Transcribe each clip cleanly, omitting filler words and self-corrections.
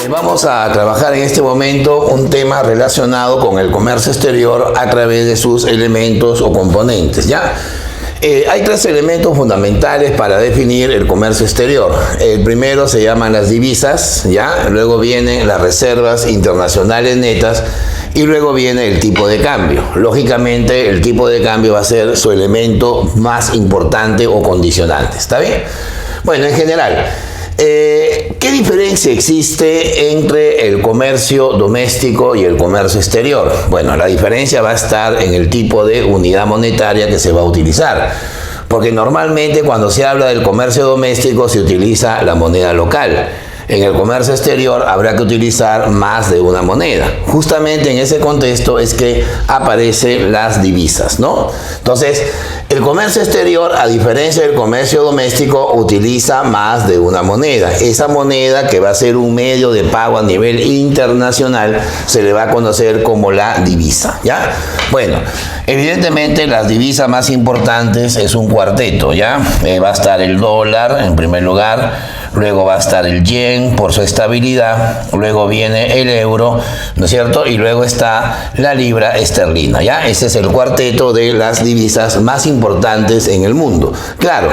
Vamos a trabajar en este momento un tema relacionado con el comercio exterior a través de sus elementos o componentes, ¿ya? Hay tres elementos fundamentales para definir el comercio exterior. El primero se llaman las divisas, ¿ya? Luego vienen las reservas internacionales netas y luego viene el tipo de cambio. Lógicamente, el tipo de cambio va a ser su elemento más importante o condicionante, ¿está bien? Bueno, en general, ¿qué diferencia existe entre el comercio doméstico y el comercio exterior? Bueno, la diferencia va a estar en el tipo de unidad monetaria que se va a utilizar. Porque normalmente cuando se habla del comercio doméstico se utiliza la moneda local. En el comercio exterior habrá que utilizar más de una moneda. Justamente en ese contexto es que aparecen las divisas, ¿no? Entonces, el comercio exterior, a diferencia del comercio doméstico, utiliza más de una moneda. Esa moneda, que va a ser un medio de pago a nivel internacional, se le va a conocer como la divisa, ¿ya? Bueno, evidentemente las divisas más importantes es un cuarteto, ¿ya? Va a estar el dólar en primer lugar. Luego va a estar el yen por su estabilidad, luego viene el euro, ¿no es cierto? Y luego está la libra esterlina, ¿ya? Ese es el cuarteto de las divisas más importantes en el mundo. Claro,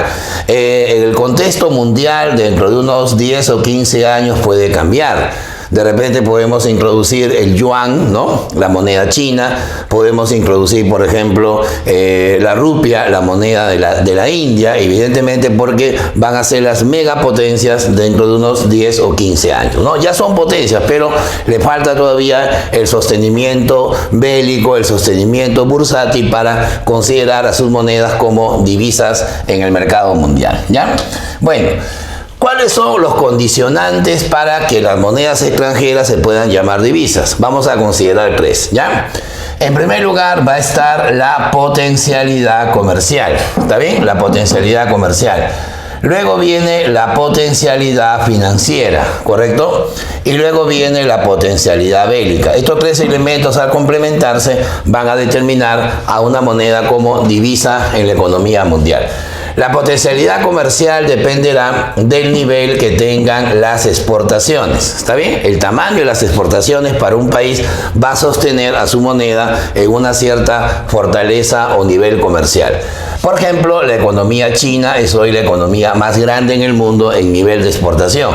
el contexto mundial dentro de unos 10 o 15 años puede cambiar. De repente podemos introducir el yuan, ¿no? La moneda china. Podemos introducir, por ejemplo, la rupia, la moneda de la India, evidentemente porque van a ser las megapotencias dentro de unos 10 o 15 años, ¿no? Ya son potencias, pero le falta todavía el sostenimiento bélico, el sostenimiento bursátil para considerar a sus monedas como divisas en el mercado mundial, ¿ya? Bueno, ¿cuáles son los condicionantes para que las monedas extranjeras se puedan llamar divisas? Vamos a considerar tres, ¿ya? En primer lugar va a estar la potencialidad comercial, ¿está bien? La potencialidad comercial. Luego viene la potencialidad financiera, ¿correcto? Y luego viene la potencialidad bélica. Estos tres elementos, al complementarse, van a determinar a una moneda como divisa en la economía mundial. La potencialidad comercial dependerá del nivel que tengan las exportaciones, ¿está bien? El tamaño de las exportaciones para un país va a sostener a su moneda en una cierta fortaleza o nivel comercial. Por ejemplo, la economía china es hoy la economía más grande en el mundo en nivel de exportación.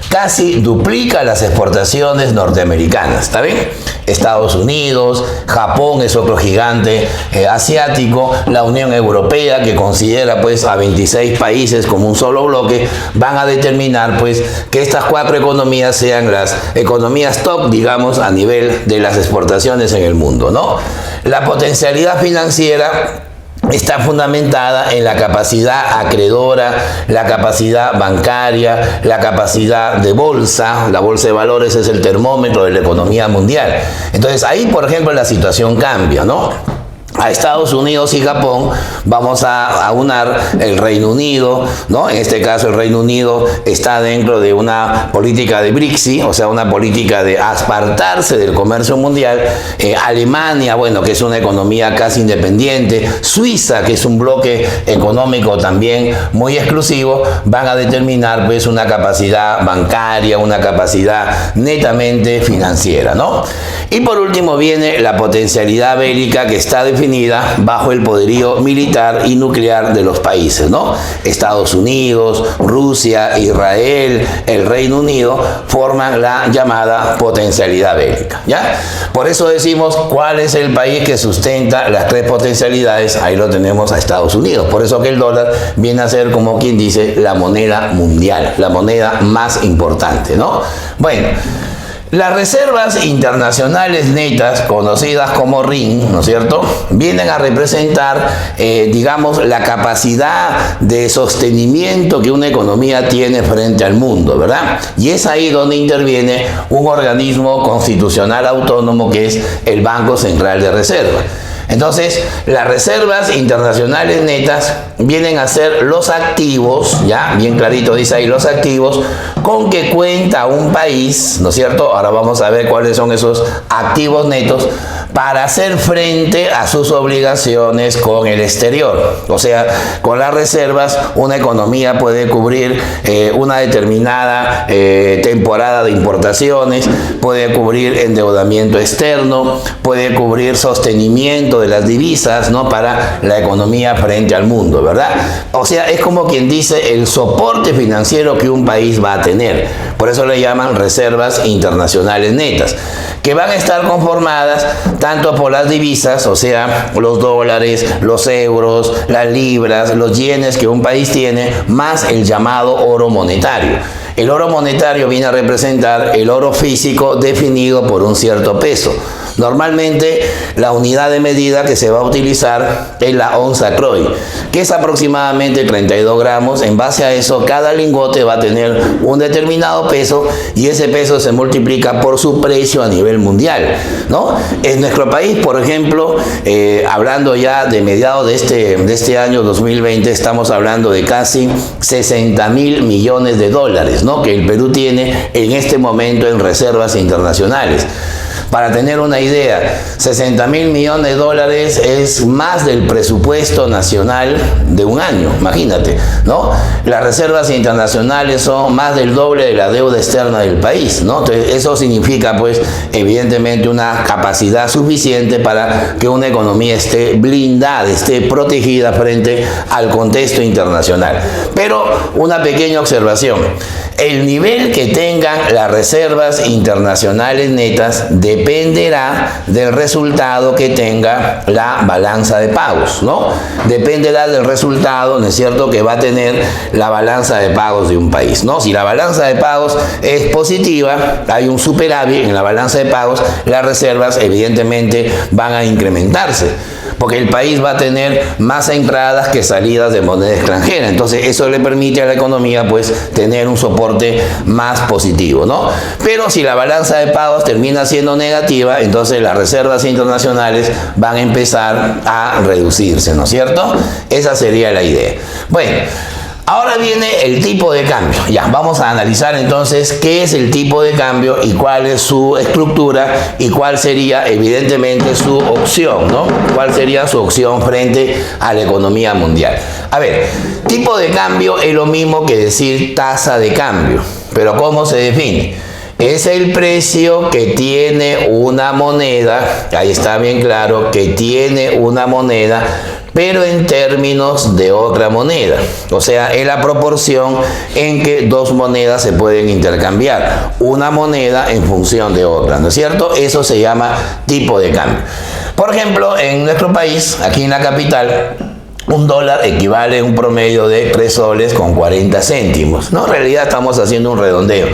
Casi duplica las exportaciones norteamericanas, ¿está bien? Estados Unidos, Japón es otro gigante asiático, la Unión Europea, que considera pues a 26 países como un solo bloque, van a determinar pues que estas cuatro economías sean las economías top, digamos, a nivel de las exportaciones en el mundo, ¿no? La potencialidad financiera está fundamentada en la capacidad acreedora, la capacidad bancaria, la capacidad de bolsa. La bolsa de valores es el termómetro de la economía mundial. Entonces ahí, por ejemplo, la situación cambia, ¿no? A Estados Unidos y Japón vamos a aunar el Reino Unido, ¿no? En este caso el Reino Unido está dentro de una política de Brexit, o sea, una política de apartarse del comercio mundial. Alemania, bueno, que es una economía casi independiente. Suiza, que es un bloque económico también muy exclusivo, van a determinar pues una capacidad bancaria, una capacidad netamente financiera, ¿no? Y por último viene la potencialidad bélica, que está definida bajo el poderío militar y nuclear de los países, ¿no? Estados Unidos, Rusia, Israel, el Reino Unido forman la llamada potencialidad bélica, ¿ya? Por eso decimos cuál es el país que sustenta las tres potencialidades. Ahí lo tenemos a Estados Unidos. Por eso que el dólar viene a ser, como quien dice, la moneda mundial, la moneda más importante, ¿no? Bueno, las reservas internacionales netas, conocidas como RIN, ¿no es cierto?, vienen a representar, digamos, la capacidad de sostenimiento que una economía tiene frente al mundo, ¿verdad? Y es ahí donde interviene un organismo constitucional autónomo que es el Banco Central de Reserva. Entonces, las reservas internacionales netas vienen a ser los activos, ya, bien clarito dice ahí, los activos con que cuenta un país, ¿no es cierto? Ahora vamos a ver cuáles son esos activos netos para hacer frente a sus obligaciones con el exterior. O sea, con las reservas, una economía puede cubrir una determinada temporada de importaciones, puede cubrir endeudamiento externo, puede cubrir sostenimiento de las divisas, ¿no?, para la economía frente al mundo, ¿verdad? O sea, es como quien dice el soporte financiero que un país va a tener. Por eso le llaman reservas internacionales netas, que van a estar conformadas tanto por las divisas, o sea, los dólares, los euros, las libras, los yenes que un país tiene, más el llamado oro monetario. El oro monetario viene a representar el oro físico definido por un cierto peso. Normalmente la unidad de medida que se va a utilizar es la onza Croy, que es aproximadamente 32 gramos. En base a eso, cada lingote va a tener un determinado peso y ese peso se multiplica por su precio a nivel mundial, ¿no? En nuestro país, por ejemplo, hablando ya de mediados de este año 2020, estamos hablando de casi 60.000 millones de dólares, ¿no?, que el Perú tiene en este momento en reservas internacionales. Para tener una idea, 60.000 millones de dólares es más del presupuesto nacional de un año, imagínate, ¿no? Las reservas internacionales son más del doble de la deuda externa del país, ¿no? Entonces, eso significa, pues, evidentemente una capacidad suficiente para que una economía esté blindada, esté protegida frente al contexto internacional. Pero una pequeña observación. El nivel que tengan las reservas internacionales netas dependerá del resultado que tenga la balanza de pagos, ¿no? Dependerá del resultado, ¿no es cierto?, que va a tener la balanza de pagos de un país, ¿no? Si la balanza de pagos es positiva, hay un superávit en la balanza de pagos, las reservas evidentemente van a incrementarse, porque el país va a tener más entradas que salidas de moneda extranjera. Entonces eso le permite a la economía, pues, tener un soporte más positivo, ¿no? Pero si la balanza de pagos termina siendo negativa, entonces las reservas internacionales van a empezar a reducirse, ¿no es cierto? Esa sería la idea. Bueno, ahora viene el tipo de cambio. Ya, vamos a analizar entonces qué es el tipo de cambio y cuál es su estructura y cuál sería evidentemente su opción, ¿no? ¿Cuál sería su opción frente a la economía mundial? A ver, tipo de cambio es lo mismo que decir tasa de cambio, pero ¿cómo se define? Es el precio que tiene una moneda, ahí está bien claro, que tiene una moneda, pero en términos de otra moneda. O sea, es la proporción en que dos monedas se pueden intercambiar, una moneda en función de otra, ¿no es cierto? Eso se llama tipo de cambio. Por ejemplo, en nuestro país, aquí en la capital, un dólar equivale a un promedio de 3 soles con 40 céntimos, ¿no? En realidad estamos haciendo un redondeo.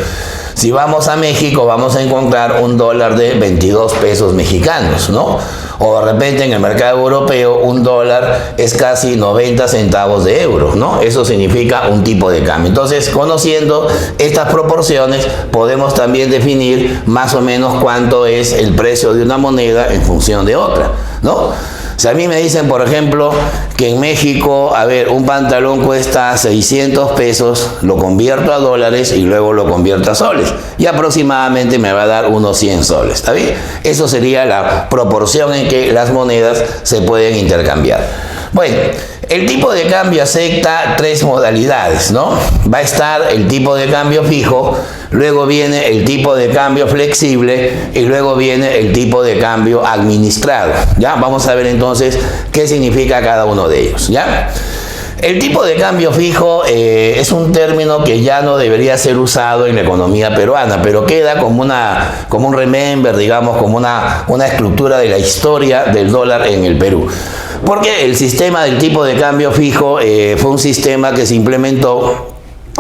Si vamos a México, vamos a encontrar un dólar de 22 pesos mexicanos, ¿no? O de repente en el mercado europeo un dólar es casi 90 centavos de euro, ¿no? Eso significa un tipo de cambio. Entonces, conociendo estas proporciones, podemos también definir más o menos cuánto es el precio de una moneda en función de otra, ¿no? Si a mí me dicen, por ejemplo, que en México, a ver, un pantalón cuesta 600 pesos, lo convierto a dólares y luego lo convierto a soles. Y aproximadamente me va a dar unos 100 soles, ¿está bien? Eso sería la proporción en que las monedas se pueden intercambiar. Bueno, el tipo de cambio acepta 3 modalidades, ¿no? Va a estar el tipo de cambio fijo, luego viene el tipo de cambio flexible y luego viene el tipo de cambio administrado. ¿Ya? Vamos a ver entonces qué significa cada uno de ellos, ¿ya? El tipo de cambio fijo es un término que ya no debería ser usado en la economía peruana, pero queda como un remember, digamos, como una estructura de la historia del dólar en el Perú. Porque el sistema del tipo de cambio fijo fue un sistema que se implementó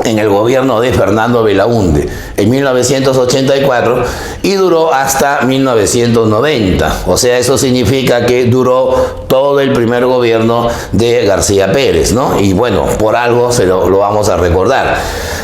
en el gobierno de Fernando Belaúnde en 1984 y duró hasta 1990. O sea, eso significa que duró todo el primer gobierno de García Pérez, ¿no? Y bueno, por algo lo vamos a recordar.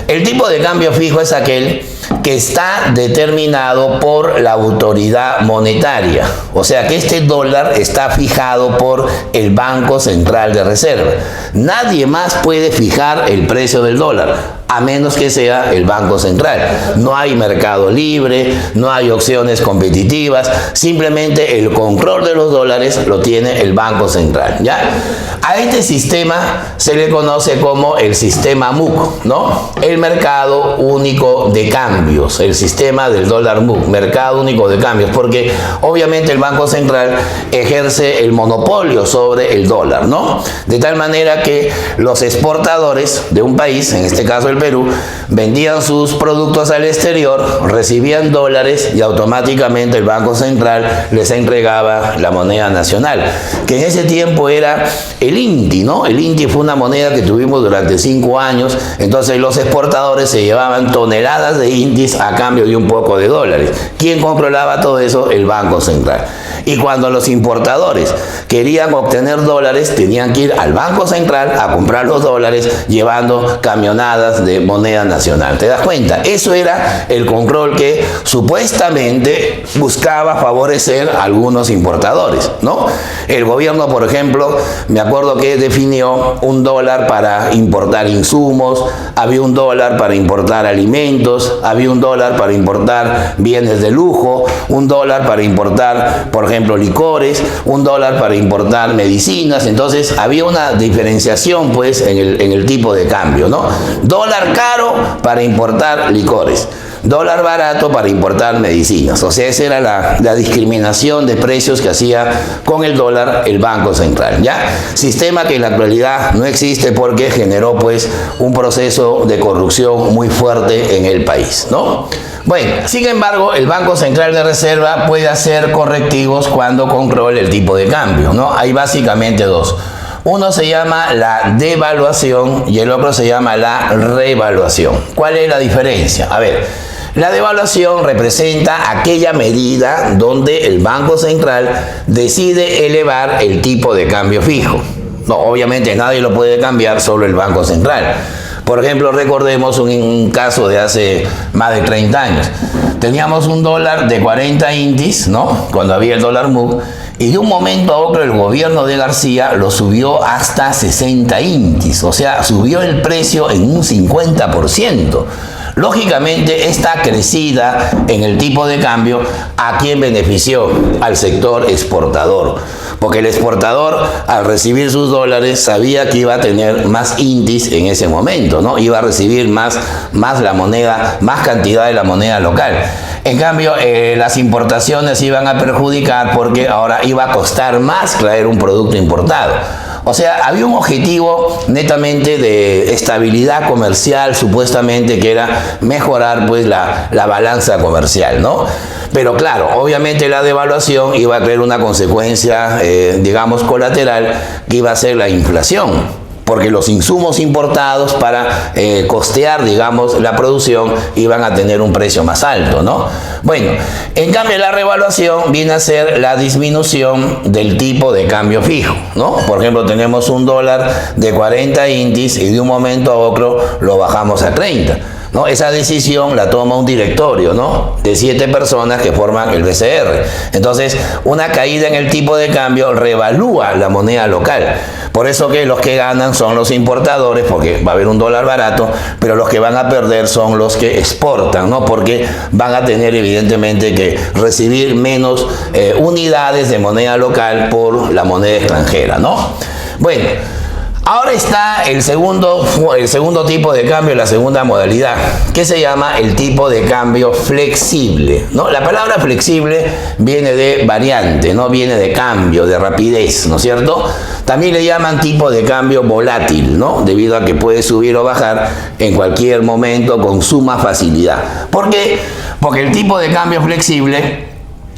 El tipo de cambio fijo es aquel que está determinado por la autoridad monetaria. O sea que este dólar está fijado por el Banco Central de Reserva. Nadie más puede fijar el precio del dólar, a menos que sea el Banco Central. No hay mercado libre, no hay opciones competitivas, simplemente el control de los dólares lo tiene el Banco Central, ¿ya? A este sistema se le conoce como el sistema MUC, ¿no? El mercado único de cambios, el sistema del dólar MUC, mercado único de cambios, porque obviamente el Banco Central ejerce el monopolio sobre el dólar, ¿no? De tal manera que los exportadores de un país, en este caso el Perú, vendían sus productos al exterior, recibían dólares y automáticamente el Banco Central les entregaba la moneda nacional, que en ese tiempo era el INTI, ¿no? El INTI fue una moneda que tuvimos durante 5 años, entonces los exportadores se llevaban toneladas de INTIs a cambio de un poco de dólares. ¿Quién controlaba todo eso? El Banco Central. Y cuando los importadores querían obtener dólares, tenían que ir al Banco Central a comprar los dólares llevando camionadas de moneda nacional. ¿Te das cuenta? Eso era el control que supuestamente buscaba favorecer a algunos importadores, ¿no? El gobierno, por ejemplo, me acuerdo que definió un dólar para importar insumos, había un dólar para importar alimentos, había un dólar para importar bienes de lujo, un dólar para importar, por ejemplo, licores, un dólar para importar medicinas. Entonces había una diferenciación pues en el tipo de cambio, ¿no? Dólar caro para importar licores, dólar barato para importar medicinas. O sea, esa era la discriminación de precios que hacía con el dólar el Banco Central, ¿ya? Sistema que en la actualidad no existe porque generó pues un proceso de corrupción muy fuerte en el país, ¿no? Bueno, sin embargo, el Banco Central de Reserva puede hacer correctivos cuando controla el tipo de cambio, ¿no? Hay básicamente dos. Uno se llama la devaluación y el otro se llama la revaluación. ¿Cuál es la diferencia? A ver, la devaluación representa aquella medida donde el Banco Central decide elevar el tipo de cambio fijo. No, obviamente nadie lo puede cambiar, solo el Banco Central. Por ejemplo, recordemos un caso de hace más de 30 años. Teníamos un dólar de 40 INTIs, ¿no? Cuando había el dólar MUC. Y de un momento a otro el gobierno de García lo subió hasta 60 INTIs. O sea, subió el precio en un 50%. Lógicamente, esta crecida en el tipo de cambio, ¿a quién benefició? Al sector exportador. Porque el exportador, al recibir sus dólares, sabía que iba a tener más INTIs en ese momento, ¿no? Iba a recibir más la moneda, más cantidad de la moneda local. En cambio, las importaciones iban a perjudicar porque ahora iba a costar más traer un producto importado. O sea, había un objetivo netamente de estabilidad comercial, supuestamente, que era mejorar pues la balanza comercial, ¿no? Pero claro, obviamente la devaluación iba a traer una consecuencia, digamos, colateral, que iba a ser la inflación. Porque los insumos importados para costear, digamos, la producción iban a tener un precio más alto, ¿no? Bueno, en cambio la revaluación viene a ser la disminución del tipo de cambio fijo, ¿no? Por ejemplo, tenemos un dólar de 40 INTIs y de un momento a otro lo bajamos a 30. ¿No? Esa decisión la toma un directorio, ¿no? De 7 personas que forman el BCR. Entonces, una caída en el tipo de cambio revalúa la moneda local. Por eso que los que ganan son los importadores, porque va a haber un dólar barato, pero los que van a perder son los que exportan, ¿no? Porque van a tener evidentemente que recibir menos unidades de moneda local por la moneda extranjera, ¿no? Bueno, ahora está el segundo tipo de cambio, la segunda modalidad, que se llama el tipo de cambio flexible, ¿no? La palabra flexible viene de variante, ¿no? Viene de cambio, de rapidez, ¿no es cierto? También le llaman tipo de cambio volátil, ¿no? Debido a que puede subir o bajar en cualquier momento con suma facilidad. ¿Por qué? Porque el tipo de cambio flexible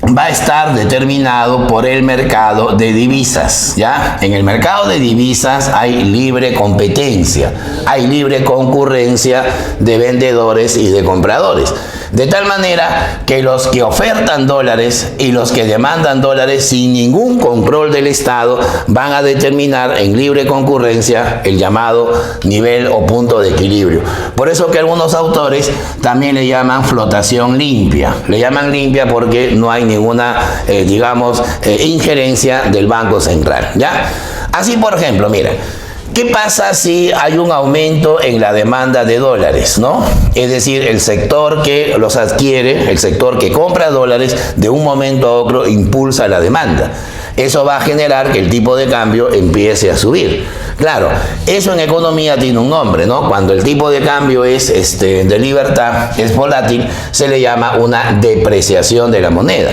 va a estar determinado por el mercado de divisas, ¿ya? En el mercado de divisas hay libre competencia, hay libre concurrencia de vendedores y de compradores. De tal manera que los que ofertan dólares y los que demandan dólares sin ningún control del Estado van a determinar en libre concurrencia el llamado nivel o punto de equilibrio. Por eso que algunos autores también le llaman flotación limpia. Le llaman limpia porque no hay ninguna, injerencia del Banco Central, ¿ya? Así, por ejemplo, mira, ¿qué pasa si hay un aumento en la demanda de dólares, ¿no? Es decir, el sector que los adquiere, el sector que compra dólares, de un momento a otro impulsa la demanda. Eso va a generar que el tipo de cambio empiece a subir. Claro, eso en economía tiene un nombre, ¿no? Cuando el tipo de cambio es de libertad, es volátil, se le llama una depreciación de la moneda.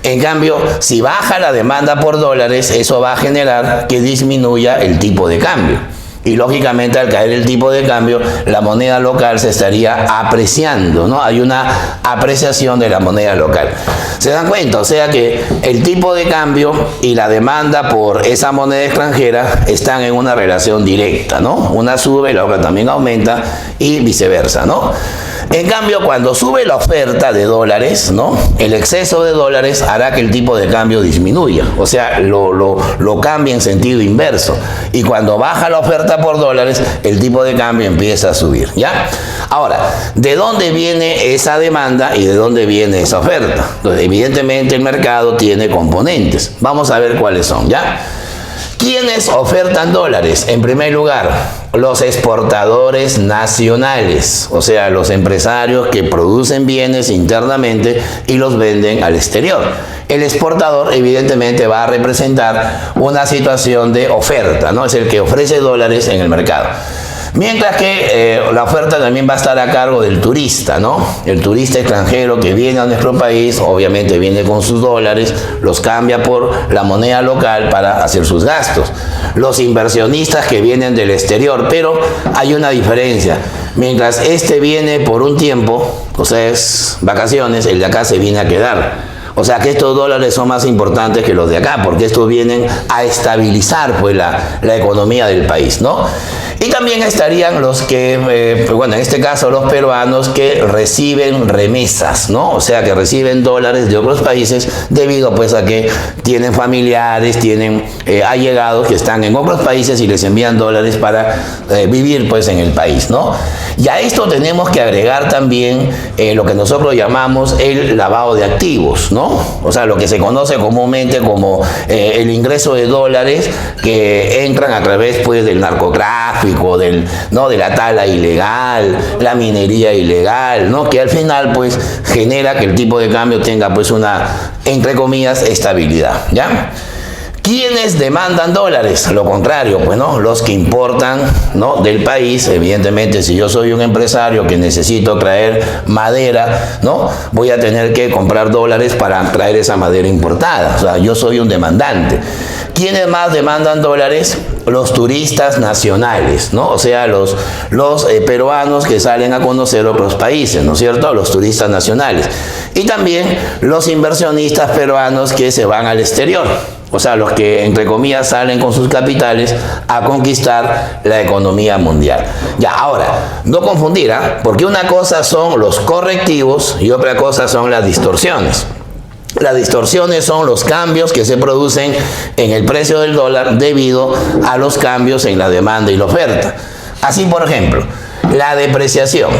En cambio, si baja la demanda por dólares, eso va a generar que disminuya el tipo de cambio. Y lógicamente al caer el tipo de cambio, la moneda local se estaría apreciando, ¿no? Hay una apreciación de la moneda local. ¿Se dan cuenta? O sea que el tipo de cambio y la demanda por esa moneda extranjera están en una relación directa, ¿no? Una sube, la otra también aumenta y viceversa, ¿no? En cambio, cuando sube la oferta de dólares, ¿no? El exceso de dólares hará que el tipo de cambio disminuya, o sea, lo cambia en sentido inverso. Y cuando baja la oferta por dólares, el tipo de cambio empieza a subir, ¿ya? Ahora, ¿de dónde viene esa demanda y de dónde viene esa oferta? Entonces, evidentemente el mercado tiene componentes. Vamos a ver cuáles son, ¿ya? ¿Quiénes ofertan dólares? En primer lugar, los exportadores nacionales, o sea, los empresarios que producen bienes internamente y los venden al exterior. El exportador evidentemente va a representar una situación de oferta, ¿no? Es el que ofrece dólares en el mercado. Mientras que la oferta también va a estar a cargo del turista, ¿no? El turista extranjero que viene a nuestro país, obviamente viene con sus dólares, los cambia por la moneda local para hacer sus gastos. Los inversionistas que vienen del exterior, pero hay una diferencia. Mientras este viene por un tiempo, o sea, es vacaciones, el de acá se viene a quedar. O sea que estos dólares son más importantes que los de acá, porque estos vienen a estabilizar pues la economía del país, ¿no? Y también estarían los que, en este caso los peruanos que reciben remesas, ¿no? O sea que reciben dólares de otros países debido pues a que tienen familiares, tienen allegados que están en otros países y les envían dólares para vivir pues en el país, ¿no? Y a esto tenemos que agregar también lo que nosotros llamamos el lavado de activos, ¿no? O sea, lo que se conoce comúnmente como el ingreso de dólares que entran a través pues del narcotráfico, de la tala ilegal, la minería ilegal, ¿no? Que al final pues genera que el tipo de cambio tenga pues una, entre comillas, estabilidad, ¿ya? ¿Quiénes demandan dólares? Lo contrario, pues, ¿no? Los que importan, ¿no? Del país. Evidentemente, si yo soy un empresario que necesito traer madera, ¿no? Voy a tener que comprar dólares para traer esa madera importada. O sea, yo soy un demandante. ¿Quiénes más demandan dólares? Los turistas nacionales, ¿no? O sea, los peruanos que salen a conocer otros países, ¿no es cierto? Los turistas nacionales. Y también los inversionistas peruanos que se van al exterior. O sea, los que, entre comillas, salen con sus capitales a conquistar la economía mundial. Ya, ahora, no confundir, porque una cosa son los correctivos y otra cosa son las distorsiones. Las distorsiones son los cambios que se producen en el precio del dólar debido a los cambios en la demanda y la oferta. Así, por ejemplo, la depreciación.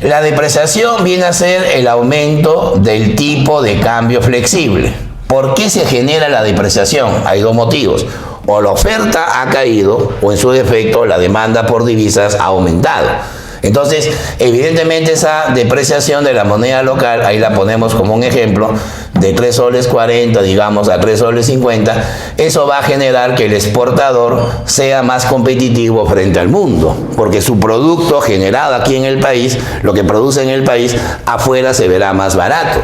La depreciación viene a ser el aumento del tipo de cambio flexible. ¿Por qué se genera la depreciación? Hay dos motivos. O la oferta ha caído o en su defecto la demanda por divisas ha aumentado. Entonces, evidentemente esa depreciación de la moneda local, ahí la ponemos como un ejemplo, de 3 soles 40, digamos, a 3 soles 50, eso va a generar que el exportador sea más competitivo frente al mundo, porque su producto generado aquí en el país, lo que produce en el país, afuera se verá más barato.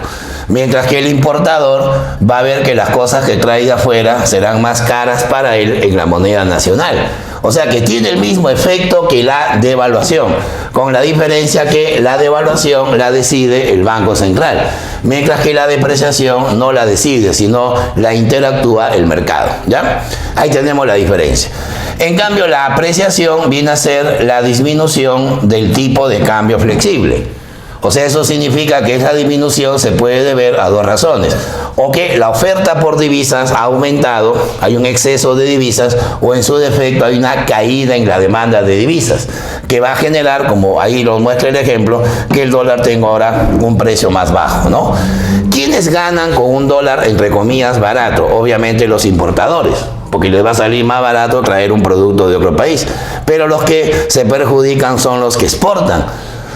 Mientras que el importador va a ver que las cosas que trae de afuera serán más caras para él en la moneda nacional. O sea que tiene el mismo efecto que la devaluación, con la diferencia que la devaluación la decide el Banco Central, mientras que la depreciación no la decide, sino la interactúa el mercado, ¿ya? Ahí tenemos la diferencia. En cambio, la apreciación viene a ser la disminución del tipo de cambio flexible. O sea, eso significa que esa disminución se puede deber a dos razones. O que la oferta por divisas ha aumentado, hay un exceso de divisas, o en su defecto hay una caída en la demanda de divisas, que va a generar, como ahí lo muestra el ejemplo, que el dólar tenga ahora un precio más bajo, ¿no? ¿Quiénes ganan con un dólar, entre comillas, barato? Obviamente los importadores, porque les va a salir más barato traer un producto de otro país. Pero los que se perjudican son los que exportan.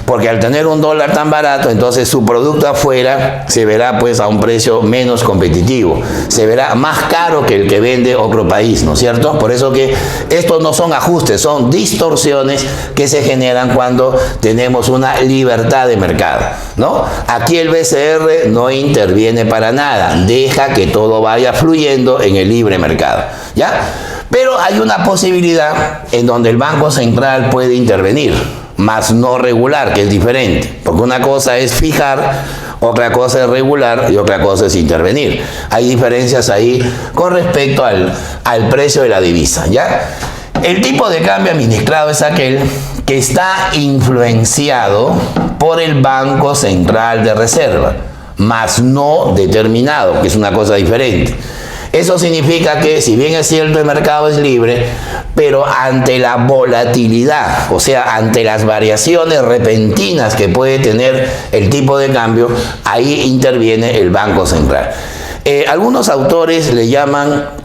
Porque al tener un dólar tan barato, entonces su producto afuera se verá pues a un precio menos competitivo. Se verá más caro que el que vende otro país, ¿no es cierto? Por eso que estos no son ajustes, son distorsiones que se generan cuando tenemos una libertad de mercado, ¿no? Aquí el BCR no interviene para nada, deja que todo vaya fluyendo en el libre mercado, ¿ya? Pero hay una posibilidad en donde el Banco Central puede intervenir, más no regular, que es diferente, porque una cosa es fijar, otra cosa es regular y otra cosa es intervenir. Hay diferencias ahí con respecto al precio de la divisa, ¿ya? El tipo de cambio administrado es aquel que está influenciado por el Banco Central de Reserva, más no determinado, que es una cosa diferente. Eso significa que, si bien es cierto el mercado es libre, pero ante la volatilidad, o sea, ante las variaciones repentinas que puede tener el tipo de cambio, ahí interviene el Banco Central. Algunos autores le llaman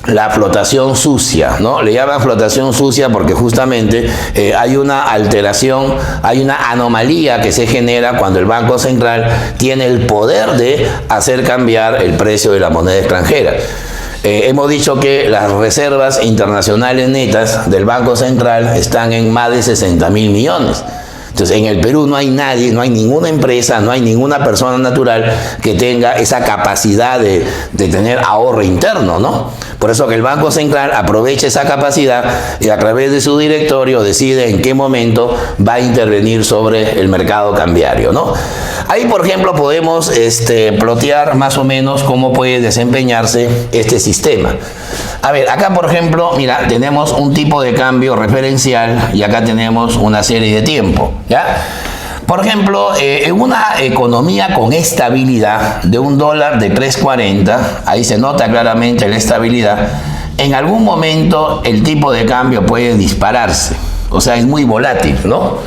la flotación sucia, ¿no? Le llaman flotación sucia porque justamente hay una alteración, hay una anomalía que se genera cuando el Banco Central tiene el poder de hacer cambiar el precio de la moneda extranjera. Hemos dicho que las reservas internacionales netas del Banco Central están en más de 60.000 millones. Entonces, en el Perú no hay nadie, no hay ninguna empresa, no hay ninguna persona natural que tenga esa capacidad de tener ahorro interno, ¿no? Por eso que el Banco Central aprovecha esa capacidad y a través de su directorio decide en qué momento va a intervenir sobre el mercado cambiario, ¿no? Ahí, por ejemplo, podemos plotear más o menos cómo puede desempeñarse este sistema. A ver, acá, por ejemplo, mira, tenemos un tipo de cambio referencial y acá tenemos una serie de tiempo, ¿ya? Por ejemplo, en una economía con estabilidad de un dólar de 3.40, ahí se nota claramente la estabilidad, en algún momento el tipo de cambio puede dispararse, o sea, es muy volátil, ¿no?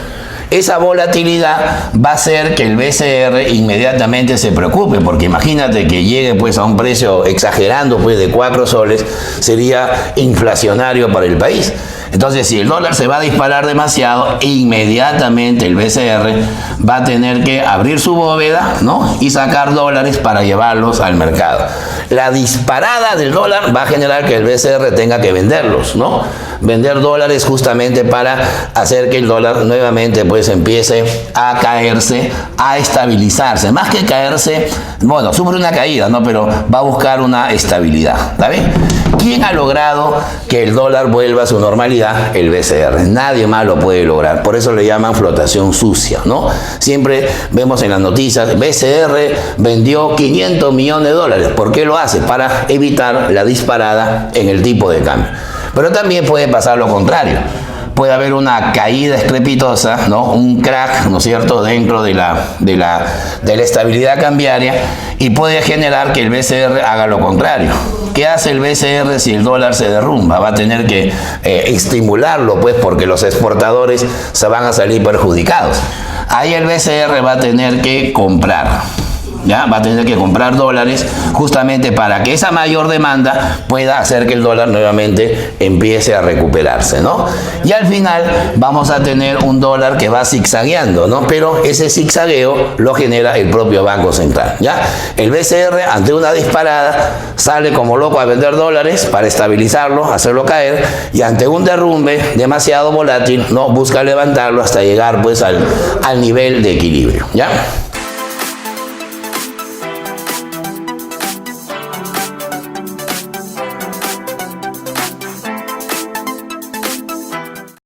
Esa volatilidad va a hacer que el BCR inmediatamente se preocupe, porque imagínate que llegue pues a un precio exagerando pues de 4 soles, sería inflacionario para el país. Entonces, si el dólar se va a disparar demasiado, inmediatamente el BCR va a tener que abrir su bóveda, ¿no? Y sacar dólares para llevarlos al mercado. La disparada del dólar va a generar que el BCR tenga que venderlos, ¿no? Vender dólares justamente para hacer que el dólar nuevamente pues empiece a caerse, a estabilizarse. Más que caerse, bueno, sufre una caída, ¿no? Pero va a buscar una estabilidad, ¿está bien? ¿Quién ha logrado que el dólar vuelva a su normalidad? El BCR. Nadie más lo puede lograr. Por eso le llaman flotación sucia, ¿no? Siempre vemos en las noticias, BCR vendió 500 millones de dólares. ¿Por qué lo hace? Para evitar la disparada en el tipo de cambio. Pero también puede pasar lo contrario. Puede haber una caída estrepitosa, ¿no? Un crack, ¿no es cierto?, dentro de la estabilidad cambiaria, y puede generar que el BCR haga lo contrario. ¿Qué hace el BCR si el dólar se derrumba? Va a tener que estimularlo, pues, porque los exportadores se van a salir perjudicados. Ahí el BCR va a tener que comprar. ¿Ya? Va a tener que comprar dólares justamente para que esa mayor demanda pueda hacer que el dólar nuevamente empiece a recuperarse, ¿no? Y al final vamos a tener un dólar que va zigzagueando, ¿no? Pero ese zigzagueo lo genera el propio Banco Central, ¿ya? El BCR, ante una disparada, sale como loco a vender dólares para estabilizarlo, hacerlo caer, y ante un derrumbe demasiado volátil, ¿no? Busca levantarlo hasta llegar pues al nivel de equilibrio, ¿ya?